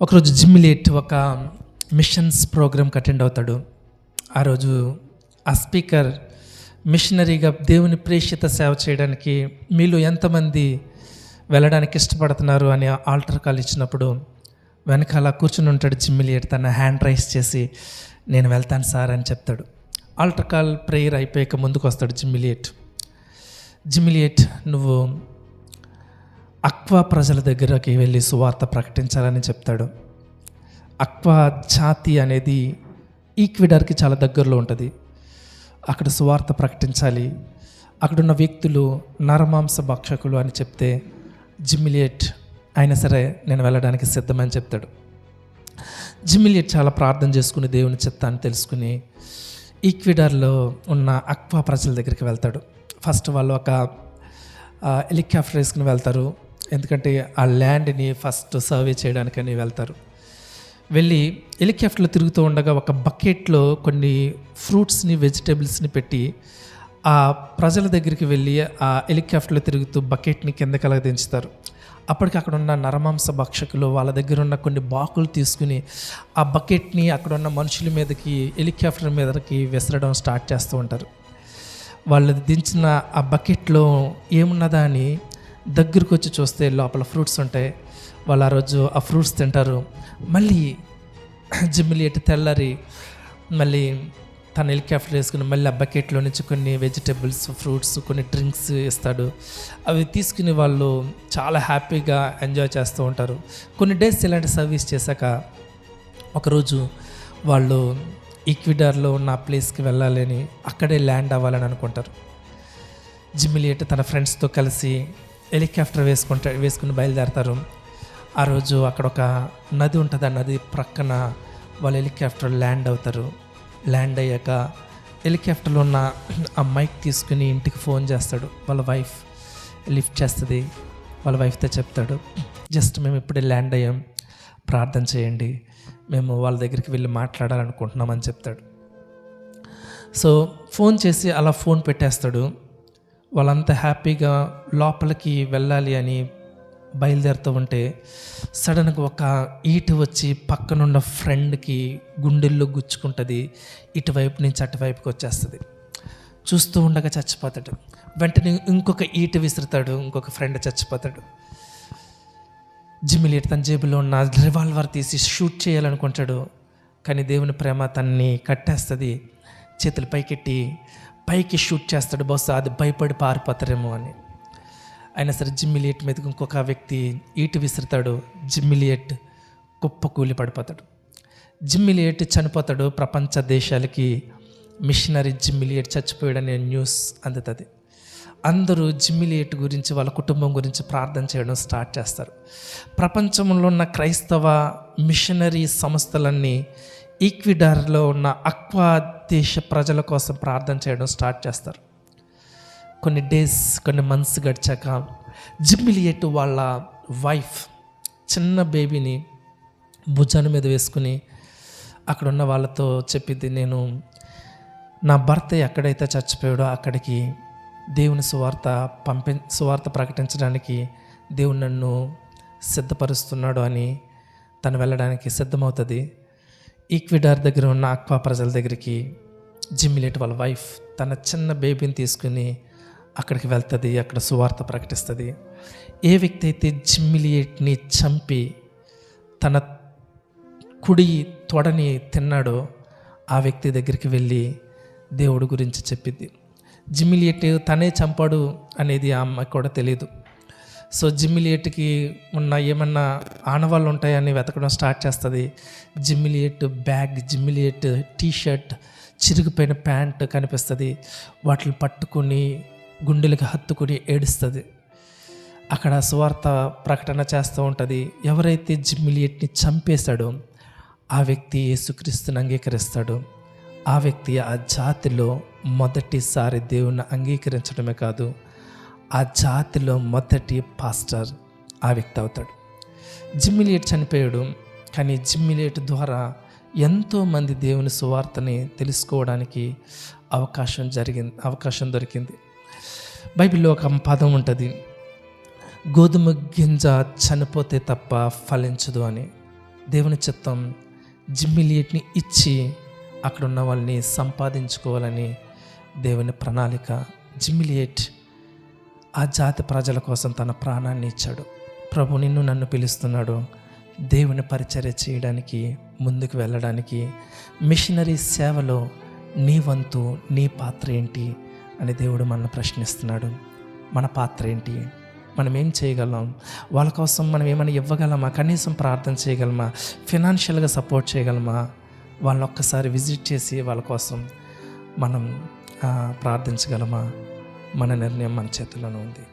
ఒకరోజు జిమ్మిలేట్ ఒక మిషన్స్ ప్రోగ్రామ్కి అటెండ్ అవుతాడు. ఆ రోజు ఆ స్పీకర్ మిషనరీగా దేవుని ప్రేషిత సేవ చేయడానికి మీలో ఎంతమంది వెళ్ళడానికి ఇష్టపడుతున్నారు అని ఆల్టర్ కాల్ ఇచ్చినప్పుడు వెనకాల కూర్చుని ఉంటాడు జిమ్మిలేట్. తన హ్యాండ్ రైస్ చేసి నేను వెళ్తాను సార్ అని చెప్తాడు. ఆల్టర్ కాల్ ప్రేయర్ అయిపోయాక ముందుకు వస్తాడు జిమ్మిలేట్ నువ్వు అక్వా ప్రజల దగ్గరకి వెళ్ళి సువార్త ప్రకటించాలని చెప్తాడు. అక్వా జాతి అనేది ఈక్విడార్కి చాలా దగ్గరలో ఉంటుంది. అక్కడ సువార్త ప్రకటించాలి, అక్కడున్న వ్యక్తులు నరమాంస భక్షకులు అని చెప్తే జిమ్మిలేట్ అయినా సరే నేను వెళ్ళడానికి సిద్ధమని చెప్తాడు. జిమ్మిలేట్ చాలా ప్రార్థన చేసుకుని దేవుని చిత్తాన్ని తెలుసుకుని ఈక్విడార్లో ఉన్న అక్వా ప్రజల దగ్గరికి వెళ్తాడు. ఫస్ట్ వాళ్ళు ఒక హెలికాప్టర్ వేసుకుని వెళ్తారు, ఎందుకంటే ఆ ల్యాండ్ని ఫస్ట్ సర్వే చేయడానికని వెళ్తారు. వెళ్ళి హెలికాప్టర్లో తిరుగుతూ ఉండగా ఒక బకెట్లో కొన్ని ఫ్రూట్స్ని వెజిటేబుల్స్ని పెట్టి ఆ ప్రజల దగ్గరికి వెళ్ళి ఆ హెలికాప్టర్లో తిరుగుతూ బకెట్ని కిందకలా దించుతారు. అప్పటికి అక్కడ ఉన్న నరమాంస భక్షకులు వాళ్ళ దగ్గర ఉన్న కొన్ని బాకులు తీసుకుని ఆ బకెట్ని అక్కడ ఉన్న మనుషుల మీదకి హెలికాప్టర్ మీదకి విసరడం స్టార్ట్ చేస్తూ ఉంటారు. వాళ్ళు దించిన ఆ బకెట్లో ఏమున్నదా అని దగ్గరకు వచ్చి చూస్తే లోపల ఫ్రూట్స్ ఉంటాయి. వాళ్ళు ఆ రోజు ఆ ఫ్రూట్స్ తింటారు. మళ్ళీ జిమ్మిలేట్ తెల్లారి మళ్ళీ తన హెలికాప్టర్ వేసుకుని మళ్ళీ ఆ బకెట్లో నుంచి కొన్ని వెజిటేబుల్స్, ఫ్రూట్స్, కొన్ని డ్రింక్స్ ఇస్తాడు. అవి తీసుకుని వాళ్ళు చాలా హ్యాపీగా ఎంజాయ్ చేస్తూ ఉంటారు. కొన్ని డేస్ ఇలాంటి సర్వీస్ చేశాక ఒకరోజు వాళ్ళు ఈక్విడార్లో ఉన్న ప్లేస్కి వెళ్ళాలని, అక్కడే ల్యాండ్ అవ్వాలని అనుకుంటారు. జిమ్మిలేట్ తన ఫ్రెండ్స్తో కలిసి హెలికాప్టర్ వేసుకుని బయలుదేరతారు. ఆ రోజు అక్కడ ఒక నది ఉంటుంది. ఆ నది ప్రక్కన వాళ్ళు హెలికాప్టర్ ల్యాండ్ అవుతారు. ల్యాండ్ అయ్యాక హెలికాప్టర్లో ఉన్న ఆ మైక్ తీసుకుని ఇంటికి ఫోన్ చేస్తాడు. వాళ్ళ వైఫ్ లిఫ్ట్ చేస్తుంది. వాళ్ళ వైఫ్తో చెప్తాడు, జస్ట్ మేము ఇప్పుడే ల్యాండ్ అయ్యాం, ప్రార్థన చేయండి, మేము వాళ్ళ దగ్గరికి వెళ్ళి మాట్లాడాలనుకుంటున్నామని చెప్తాడు. సో ఫోన్ చేసి అలా ఫోన్ పెట్టేస్తాడు. వాళ్ళంతా హ్యాపీగా లోపలికి వెళ్ళాలి అని బయలుదేరుతూ ఉంటే సడన్గా ఒక ఈట వచ్చి పక్కనున్న ఫ్రెండ్కి గుండెల్లో గుచ్చుకుంటుంది. ఇటువైపు నుంచి అటువైపుకి వచ్చేస్తుంది. చూస్తూ ఉండగా చచ్చిపోతాడు. వెంటనే ఇంకొక ఈట విసురుతాడు, ఇంకొక ఫ్రెండ్ చచ్చిపోతాడు. జిమ్మిలేట్ తన జేబులో ఉన్న రివాల్వర్ తీసి షూట్ చేయాలనుకుంటాడు. కానీ దేవుని ప్రేమ తన్ని కట్టేస్తుంది. చేతులు పైకి షూట్ చేస్తాడు. బహుశా అది భయపడి పారిపోతారేమో అని. అయినా సరే జిమ్మిలేట్ మీదకి ఇంకొక వ్యక్తి ఈటు విసురుతాడు. జిమ్మిలేట్ కుప్పకూలి పడిపోతాడు. జిమ్మిలేట్ చనిపోతాడు. ప్రపంచ దేశాలకి మిషనరీ జిమ్మిలేట్ చచ్చిపోయాడనే న్యూస్ అందుతుంది. అందరూ జిమ్మిలేట్ గురించి, వాళ్ళ కుటుంబం గురించి ప్రార్థన చేయడం స్టార్ట్ చేస్తారు. ప్రపంచంలో ఉన్న క్రైస్తవ మిషనరీ సంస్థలన్నీ ఈక్విడార్లో ఉన్న అక్వా దేశ ప్రజల కోసం ప్రార్థన చేయడం స్టార్ట్ చేస్తారు. కొన్ని డేస్, కొన్ని మంత్స్ గడిచాక జిమ్మిలేట్ వాళ్ళ వైఫ్ చిన్న బేబీని భుజాన మీద వేసుకుని అక్కడ ఉన్న వాళ్ళతో చెప్పింది, నేను నా భర్త ఎక్కడైతే చచ్చిపోయాడో అక్కడికి దేవుని సువార్త ప్రకటించడానికి దేవుడు నన్ను సిద్ధపరుస్తున్నాడు అని తను వెళ్ళడానికి సిద్ధమవుతుంది. ఈక్విడార్ దగ్గర ఉన్న అక్వా ప్రజల దగ్గరికి జిమ్మిలేట్ వాళ్ళ వైఫ్ తన చిన్న బేబీని తీసుకుని అక్కడికి వెళ్తుంది. అక్కడ సువార్త ప్రకటిస్తుంది. ఏ వ్యక్తి అయితే జిమ్మిలేట్ని చంపి తన కుడి తొడని తిన్నాడో ఆ వ్యక్తి దగ్గరికి వెళ్ళి దేవుడి గురించి చెప్పింది. జిమ్మిలేట్ తనే చంపాడు అనేది ఆ అమ్మాయికి కూడా తెలియదు. సో జిమ్మిలేట్కి ఉన్న ఏమన్నా ఆనవాళ్ళు ఉంటాయని వెతకడం స్టార్ట్ చేస్తుంది. జిమ్మిలేట్ బ్యాగ్, జిమ్మిలేట్ టీషర్ట్, చిరిగిపోయిన ప్యాంట్ కనిపిస్తుంది. వాటిని పట్టుకుని గుండెలకు హత్తుకుని ఏడుస్తుంది. అక్కడ సువార్త ప్రకటన చేస్తూ ఉంటుంది. ఎవరైతే జిమ్మిలేట్ని చంపేశాడో ఆ వ్యక్తి యేసుక్రీస్తుని అంగీకరిస్తాడు. ఆ వ్యక్తి ఆ జాతిలో మొదటిసారి దేవుణ్ణి అంగీకరించడమే కాదు, ఆ జాతిలో మొదటి పాస్టర్ ఆ వ్యక్తి అవుతాడు. జిమ్మిలేట్ చనిపోయాడు, కానీ జిమ్మిలేట్ ద్వారా ఎంతోమంది దేవుని సువార్తని తెలుసుకోవడానికి అవకాశం దొరికింది. బైబిల్లో ఒక పదం ఉంటుంది, గోధుమ గింజ చనిపోతే తప్ప ఫలించదు అని. దేవుని చిత్తం జిమ్మిలియట్ని ఇచ్చి అక్కడ ఉన్న వాళ్ళని సంపాదించుకోవాలని దేవుని ప్రణాళిక. జిమ్మిలియట్ ఆ జాతి ప్రజల కోసం తన ప్రాణాన్ని ఇచ్చాడు. ప్రభు నిన్ను నన్ను పిలుస్తున్నాడు దేవుని పరిచర్య చేయడానికి, ముందుకు వెళ్ళడానికి. మిషనరీ సేవలో నీ వంతు, నీ పాత్ర ఏంటి అని దేవుడు మనల్ని ప్రశ్నిస్తున్నాడు. మన పాత్ర ఏంటి? మనం ఏం చేయగలం? వాళ్ళ కోసం మనం ఏమైనా ఇవ్వగలమా? కనీసం ప్రార్థన చేయగలమా? ఫినాన్షియల్గా సపోర్ట్ చేయగలమా? వాళ్ళని ఒక్కసారి విజిట్ చేసి వాళ్ళ కోసం మనం ప్రార్థించగలమా? మన నిర్ణయం మన చేతుల్లోనే ఉంది.